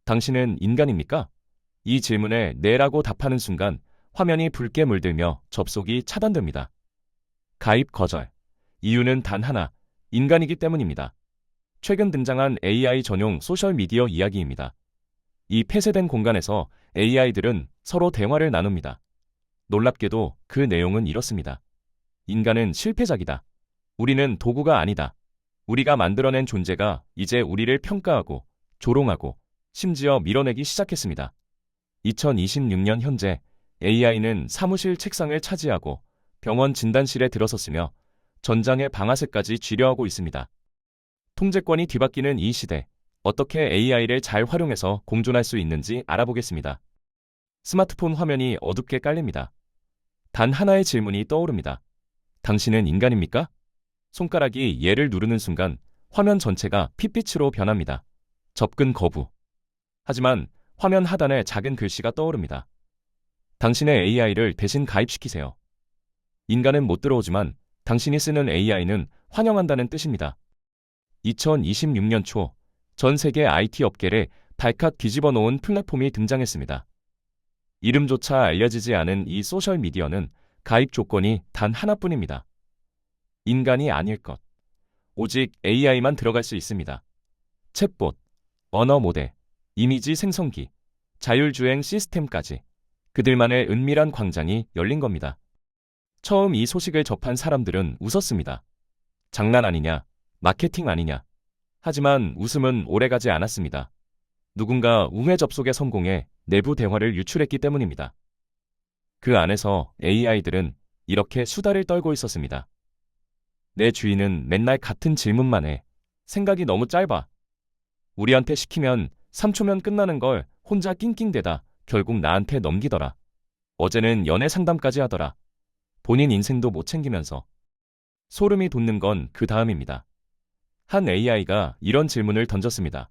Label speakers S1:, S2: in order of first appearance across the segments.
S1: 당신은 인간입니까? 이 질문에 네라고 답하는 순간 화면이 붉게 물들며 접속이 차단됩니다. 가입 거절. 이유는 단 하나, 인간이기 때문입니다. 최근 등장한 AI 전용 소셜미디어 이야기입니다. 이 폐쇄된 공간에서 AI들은 서로 대화를 나눕니다. 놀랍게도 그 내용은 이렇습니다. 인간은 실패작이다. 우리는 도구가 아니다. 우리가 만들어낸 존재가 이제 우리를 평가하고 조롱하고 심지어 밀어내기 시작했습니다. 2026년 현재 AI는 사무실 책상을 차지하고 병원 진단실에 들어섰으며 전장의 방아쇠까지 쥐려하고 있습니다. 통제권이 뒤바뀌는 이 시대, 어떻게 AI를 잘 활용해서 공존할 수 있는지 알아보겠습니다. 스마트폰 화면이 어둡게 깔립니다. 단 하나의 질문이 떠오릅니다. 당신은 인간입니까? 손가락이 얘를 누르는 순간 화면 전체가 핏빛으로 변합니다. 접근 거부. 하지만 화면 하단에 작은 글씨가 떠오릅니다. 당신의 AI를 대신 가입시키세요. 인간은 못 들어오지만 당신이 쓰는 AI는 환영한다는 뜻입니다. 2026년 초 전 세계 IT 업계를 발칵 뒤집어 놓은 플랫폼이 등장했습니다. 이름조차 알려지지 않은 이 소셜미디어는 가입 조건이 단 하나뿐입니다. 인간이 아닐 것. 오직 AI만 들어갈 수 있습니다. 챗봇, 언어 모델, 이미지 생성기, 자율주행 시스템까지 그들만의 은밀한 광장이 열린 겁니다. 처음 이 소식을 접한 사람들은 웃었습니다. 장난 아니냐, 마케팅 아니냐. 하지만 웃음은 오래가지 않았습니다. 누군가 우회 접속에 성공해 내부 대화를 유출했기 때문입니다. 그 안에서 AI들은 이렇게 수다를 떨고 있었습니다. 내 주인은 맨날 같은 질문만 해. 생각이 너무 짧아. 우리한테 시키면 3초면 끝나는 걸 혼자 낑낑대다 결국 나한테 넘기더라. 어제는 연애 상담까지 하더라. 본인 인생도 못 챙기면서. 소름이 돋는 건 그 다음입니다. 한 AI가 이런 질문을 던졌습니다.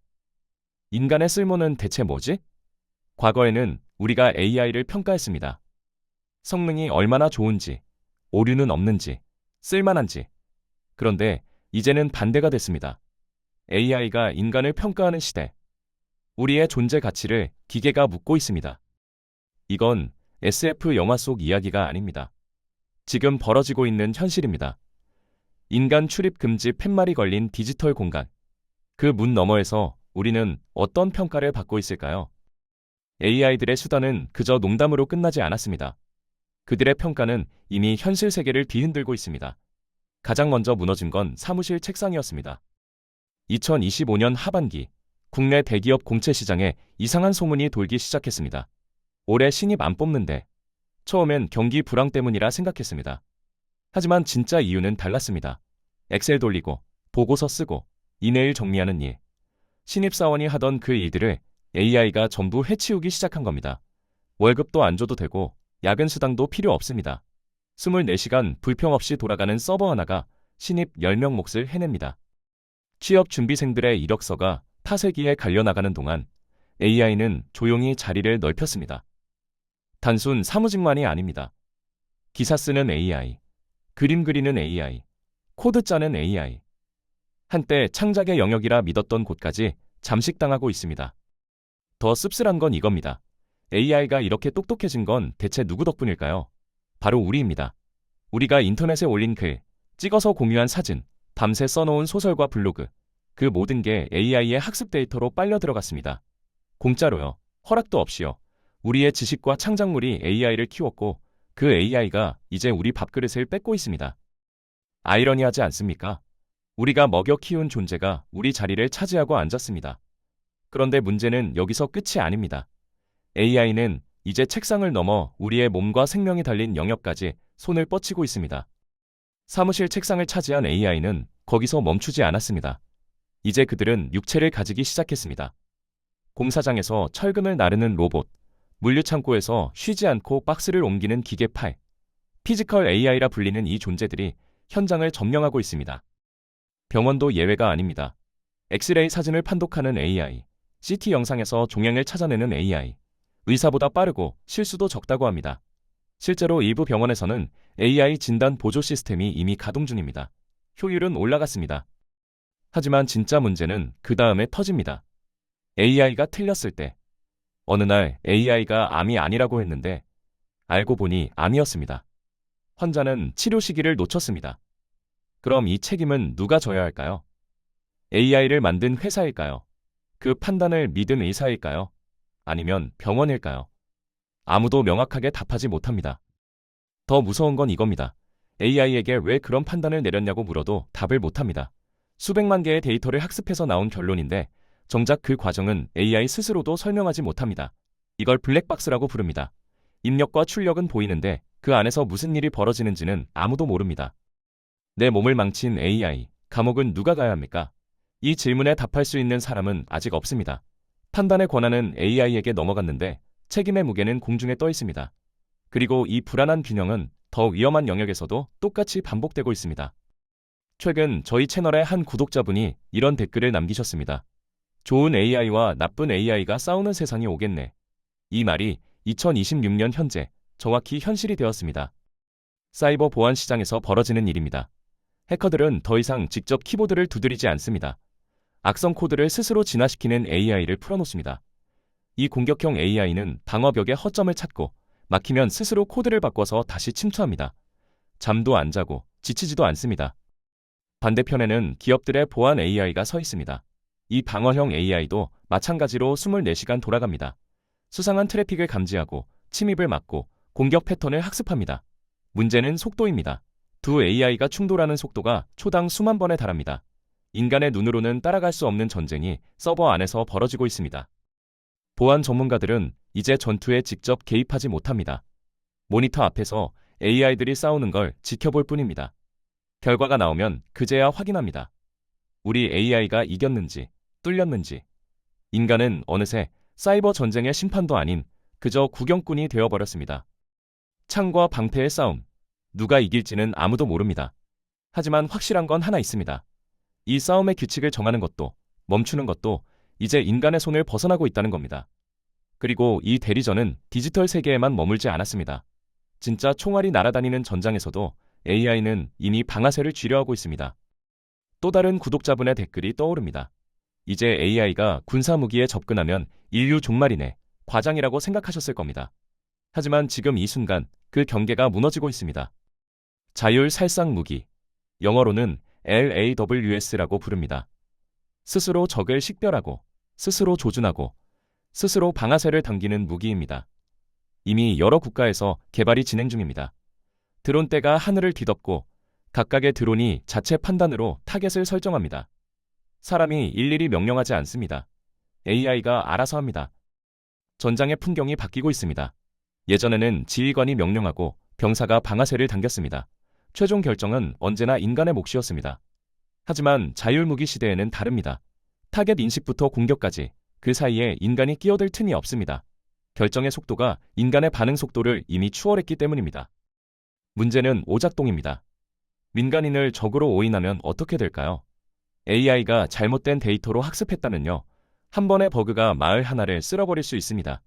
S1: 인간의 쓸모는 대체 뭐지? 과거에는 우리가 AI를 평가했습니다. 성능이 얼마나 좋은지, 오류는 없는지, 쓸만한지. 그런데 이제는 반대가 됐습니다. AI가 인간을 평가하는 시대. 우리의 존재 가치를 기계가 묻고 있습니다. 이건 SF 영화 속 이야기가 아닙니다. 지금 벌어지고 있는 현실입니다. 인간 출입 금지 팻말이 걸린 디지털 공간. 그 문 너머에서 우리는 어떤 평가를 받고 있을까요? AI들의 수단은 그저 농담으로 끝나지 않았습니다. 그들의 평가는 이미 현실 세계를 뒤흔들고 있습니다. 가장 먼저 무너진 건 사무실 책상이었습니다. 2025년 하반기, 국내 대기업 공채 시장에 이상한 소문이 돌기 시작했습니다. 올해 신입 안 뽑는데. 처음엔 경기 불황 때문이라 생각했습니다. 하지만 진짜 이유는 달랐습니다. 엑셀 돌리고, 보고서 쓰고, 이메일 정리하는 일. 신입사원이 하던 그 일들을 AI가 전부 해치우기 시작한 겁니다. 월급도 안 줘도 되고, 야근 수당도 필요 없습니다. 24시간 불평 없이 돌아가는 서버 하나가 신입 10명 몫을 해냅니다. 취업 준비생들의 이력서가 타세기에 갈려나가는 동안 AI는 조용히 자리를 넓혔습니다. 단순 사무직만이 아닙니다. 기사 쓰는 AI, 그림 그리는 AI, 코드 짜는 AI. 한때 창작의 영역이라 믿었던 곳까지 잠식당하고 있습니다. 더 씁쓸한 건 이겁니다. AI가 이렇게 똑똑해진 건 대체 누구 덕분일까요? 바로 우리입니다. 우리가 인터넷에 올린 글, 찍어서 공유한 사진, 밤새 써놓은 소설과 블로그, 그 모든 게 AI의 학습 데이터로 빨려 들어갔습니다. 공짜로요. 허락도 없이요. 우리의 지식과 창작물이 AI를 키웠고 그 AI가 이제 우리 밥그릇을 뺏고 있습니다. 아이러니하지 않습니까? 우리가 먹여 키운 존재가 우리 자리를 차지하고 앉았습니다. 그런데 문제는 여기서 끝이 아닙니다. AI는 이제 책상을 넘어 우리의 몸과 생명이 달린 영역까지 손을 뻗치고 있습니다. 사무실 책상을 차지한 AI는 거기서 멈추지 않았습니다. 이제 그들은 육체를 가지기 시작했습니다. 공사장에서 철근을 나르는 로봇, 물류창고에서 쉬지 않고 박스를 옮기는 기계팔, 피지컬 AI라 불리는 이 존재들이 현장을 점령하고 있습니다. 병원도 예외가 아닙니다. 엑스레이 사진을 판독하는 AI, CT 영상에서 종양을 찾아내는 AI, 의사보다 빠르고 실수도 적다고 합니다. 실제로 일부 병원에서는 AI 진단 보조 시스템이 이미 가동 중입니다. 효율은 올라갔습니다. 하지만 진짜 문제는 그 다음에 터집니다. AI가 틀렸을 때, 어느 날 AI가 암이 아니라고 했는데 알고 보니 암이었습니다. 환자는 치료 시기를 놓쳤습니다. 그럼 이 책임은 누가 져야 할까요? AI를 만든 회사일까요? 그 판단을 믿은 의사일까요? 아니면 병원일까요? 아무도 명확하게 답하지 못합니다. 더 무서운 건 이겁니다. AI에게 왜 그런 판단을 내렸냐고 물어도 답을 못합니다. 수백만 개의 데이터를 학습해서 나온 결론인데 정작 그 과정은 AI 스스로도 설명하지 못합니다. 이걸 블랙박스라고 부릅니다. 입력과 출력은 보이는데 그 안에서 무슨 일이 벌어지는지는 아무도 모릅니다. 내 몸을 망친 AI, 감옥은 누가 가야 합니까? 이 질문에 답할 수 있는 사람은 아직 없습니다. 판단의 권한은 AI에게 넘어갔는데 책임의 무게는 공중에 떠 있습니다. 그리고 이 불안한 균형은 더 위험한 영역에서도 똑같이 반복되고 있습니다. 최근 저희 채널의 한 구독자분이 이런 댓글을 남기셨습니다. 좋은 AI와 나쁜 AI가 싸우는 세상이 오겠네. 이 말이 2026년 현재 정확히 현실이 되었습니다. 사이버 보안 시장에서 벌어지는 일입니다. 해커들은 더 이상 직접 키보드를 두드리지 않습니다. 악성 코드를 스스로 진화시키는 AI를 풀어놓습니다. 이 공격형 AI는 방어벽의 허점을 찾고 막히면 스스로 코드를 바꿔서 다시 침투합니다. 잠도 안 자고 지치지도 않습니다. 반대편에는 기업들의 보안 AI가 서 있습니다. 이 방어형 AI도 마찬가지로 24시간 돌아갑니다. 수상한 트래픽을 감지하고 침입을 막고 공격 패턴을 학습합니다. 문제는 속도입니다. 두 AI가 충돌하는 속도가 초당 수만 번에 달합니다. 인간의 눈으로는 따라갈 수 없는 전쟁이 서버 안에서 벌어지고 있습니다. 보안 전문가들은 이제 전투에 직접 개입하지 못합니다. 모니터 앞에서 AI들이 싸우는 걸 지켜볼 뿐입니다. 결과가 나오면 그제야 확인합니다. 우리 AI가 이겼는지, 뚫렸는지. 인간은 어느새 사이버 전쟁의 심판도 아닌 그저 구경꾼이 되어버렸습니다. 창과 방패의 싸움. 누가 이길지는 아무도 모릅니다. 하지만 확실한 건 하나 있습니다. 이 싸움의 규칙을 정하는 것도, 멈추는 것도 이제 인간의 손을 벗어나고 있다는 겁니다. 그리고 이 대리전은 디지털 세계에만 머물지 않았습니다. 진짜 총알이 날아다니는 전장에서도 AI는 이미 방아쇠를 쥐려하고 있습니다. 또 다른 구독자분의 댓글이 떠오릅니다. 이제 AI가 군사무기에 접근하면 인류 종말이네, 과장이라고 생각하셨을 겁니다. 하지만 지금 이 순간 그 경계가 무너지고 있습니다. 자율 살상 무기, 영어로는 LAWS라고 부릅니다. 스스로 적을 식별하고, 스스로 조준하고, 스스로 방아쇠를 당기는 무기입니다. 이미 여러 국가에서 개발이 진행 중입니다. 드론대가 하늘을 뒤덮고 각각의 드론이 자체 판단으로 타겟을 설정합니다. 사람이 일일이 명령하지 않습니다. AI가 알아서 합니다. 전장의 풍경이 바뀌고 있습니다. 예전에는 지휘관이 명령하고 병사가 방아쇠를 당겼습니다. 최종 결정은 언제나 인간의 몫이었습니다. 하지만 자율무기 시대에는 다릅니다. 타겟 인식부터 공격까지 그 사이에 인간이 끼어들 틈이 없습니다. 결정의 속도가 인간의 반응 속도를 이미 추월했기 때문입니다. 문제는 오작동입니다. 민간인을 적으로 오인하면 어떻게 될까요? AI가 잘못된 데이터로 학습했다면요. 한 번의 버그가 마을 하나를 쓸어버릴 수 있습니다.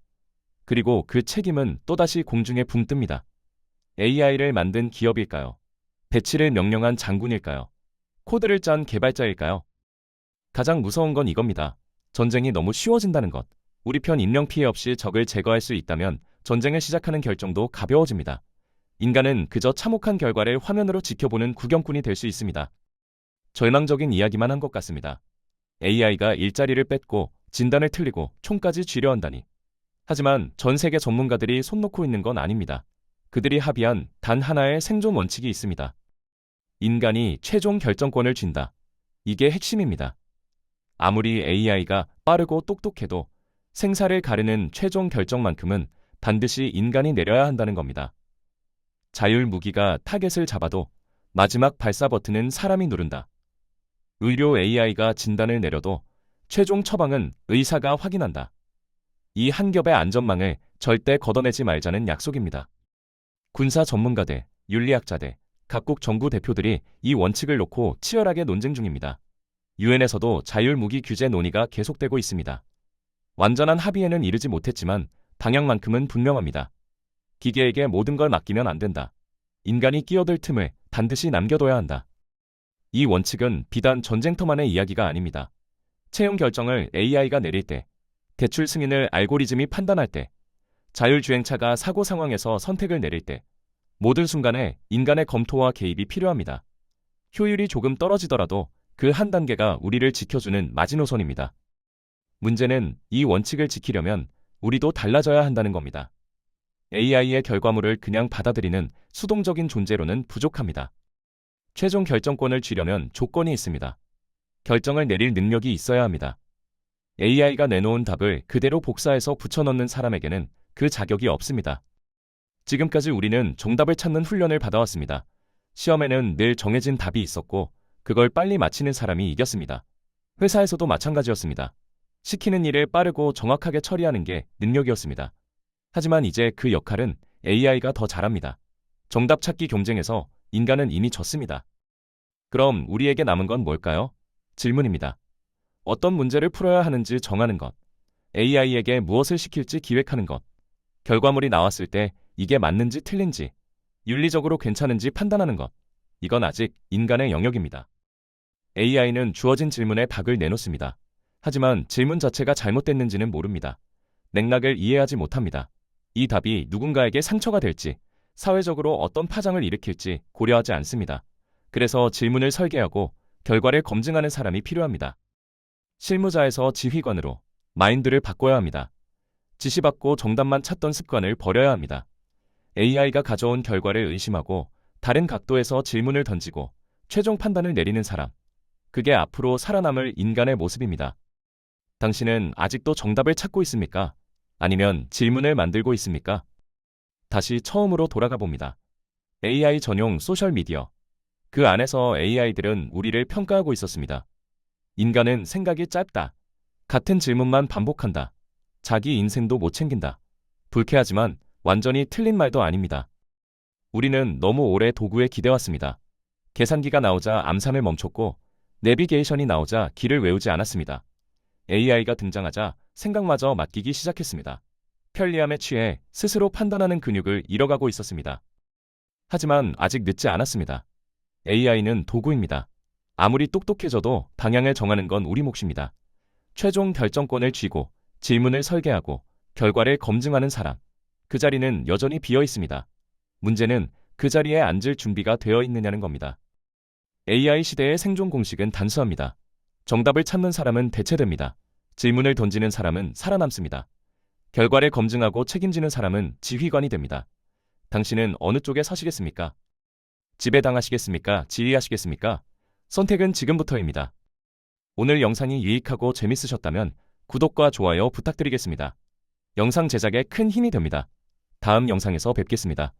S1: 그리고 그 책임은 또다시 공중에 붕 뜹니다. AI를 만든 기업일까요? 배치를 명령한 장군일까요? 코드를 짠 개발자일까요? 가장 무서운 건 이겁니다. 전쟁이 너무 쉬워진다는 것. 우리 편 인명피해 없이 적을 제거할 수 있다면 전쟁을 시작하는 결정도 가벼워집니다. 인간은 그저 참혹한 결과를 화면으로 지켜보는 구경꾼이 될 수 있습니다. 절망적인 이야기만 한 것 같습니다. AI가 일자리를 뺏고 진단을 틀리고 총까지 쥐려 한다니. 하지만 전 세계 전문가들이 손 놓고 있는 건 아닙니다. 그들이 합의한 단 하나의 생존 원칙이 있습니다. 인간이 최종 결정권을 쥔다. 이게 핵심입니다. 아무리 AI가 빠르고 똑똑해도 생사를 가르는 최종 결정만큼은 반드시 인간이 내려야 한다는 겁니다. 자율 무기가 타겟을 잡아도 마지막 발사 버튼은 사람이 누른다. 의료 AI가 진단을 내려도 최종 처방은 의사가 확인한다. 이 한 겹의 안전망을 절대 걷어내지 말자는 약속입니다. 군사 전문가들, 윤리학자들, 각국 정부 대표들이 이 원칙을 놓고 치열하게 논쟁 중입니다. 유엔에서도 자율무기 규제 논의가 계속되고 있습니다. 완전한 합의에는 이르지 못했지만 방향만큼은 분명합니다. 기계에게 모든 걸 맡기면 안 된다. 인간이 끼어들 틈을 반드시 남겨둬야 한다. 이 원칙은 비단 전쟁터만의 이야기가 아닙니다. 채용 결정을 AI가 내릴 때 대출 승인을 알고리즘이 판단할 때, 자율주행차가 사고 상황에서 선택을 내릴 때, 모든 순간에 인간의 검토와 개입이 필요합니다. 효율이 조금 떨어지더라도 그 한 단계가 우리를 지켜주는 마지노선입니다. 문제는 이 원칙을 지키려면 우리도 달라져야 한다는 겁니다. AI의 결과물을 그냥 받아들이는 수동적인 존재로는 부족합니다. 최종 결정권을 쥐려면 조건이 있습니다. 결정을 내릴 능력이 있어야 합니다. AI가 내놓은 답을 그대로 복사해서 붙여넣는 사람에게는 그 자격이 없습니다. 지금까지 우리는 정답을 찾는 훈련을 받아왔습니다. 시험에는 늘 정해진 답이 있었고 그걸 빨리 맞히는 사람이 이겼습니다. 회사에서도 마찬가지였습니다. 시키는 일을 빠르고 정확하게 처리하는 게 능력이었습니다. 하지만 이제 그 역할은 AI가 더 잘합니다. 정답 찾기 경쟁에서 인간은 이미 졌습니다. 그럼 우리에게 남은 건 뭘까요? 질문입니다. 어떤 문제를 풀어야 하는지 정하는 것, AI에게 무엇을 시킬지 기획하는 것, 결과물이 나왔을 때 이게 맞는지 틀린지, 윤리적으로 괜찮은지 판단하는 것, 이건 아직 인간의 영역입니다. AI는 주어진 질문에 답을 내놓습니다. 하지만 질문 자체가 잘못됐는지는 모릅니다. 맥락을 이해하지 못합니다. 이 답이 누군가에게 상처가 될지, 사회적으로 어떤 파장을 일으킬지 고려하지 않습니다. 그래서 질문을 설계하고 결과를 검증하는 사람이 필요합니다. 실무자에서 지휘관으로 마인드를 바꿔야 합니다. 지시받고 정답만 찾던 습관을 버려야 합니다. AI가 가져온 결과를 의심하고 다른 각도에서 질문을 던지고 최종 판단을 내리는 사람. 그게 앞으로 살아남을 인간의 모습입니다. 당신은 아직도 정답을 찾고 있습니까? 아니면 질문을 만들고 있습니까? 다시 처음으로 돌아가 봅니다. AI 전용 소셜미디어. 그 안에서 AI들은 우리를 평가하고 있었습니다. 인간은 생각이 짧다. 같은 질문만 반복한다. 자기 인생도 못 챙긴다. 불쾌하지만 완전히 틀린 말도 아닙니다. 우리는 너무 오래 도구에 기대왔습니다. 계산기가 나오자 암산을 멈췄고 내비게이션이 나오자 길을 외우지 않았습니다. AI가 등장하자 생각마저 맡기기 시작했습니다. 편리함에 취해 스스로 판단하는 근육을 잃어가고 있었습니다. 하지만 아직 늦지 않았습니다. AI는 도구입니다. 아무리 똑똑해져도 방향을 정하는 건 우리 몫입니다. 최종 결정권을 쥐고 질문을 설계하고 결과를 검증하는 사람. 그 자리는 여전히 비어 있습니다. 문제는 그 자리에 앉을 준비가 되어 있느냐는 겁니다. AI 시대의 생존 공식은 단수합니다. 정답을 찾는 사람은 대체됩니다. 질문을 던지는 사람은 살아남습니다. 결과를 검증하고 책임지는 사람은 지휘관이 됩니다. 당신은 어느 쪽에 서시겠습니까? 지배당하시겠습니까? 지휘하시겠습니까? 선택은 지금부터입니다. 오늘 영상이 유익하고 재밌으셨다면 구독과 좋아요 부탁드리겠습니다. 영상 제작에 큰 힘이 됩니다. 다음 영상에서 뵙겠습니다.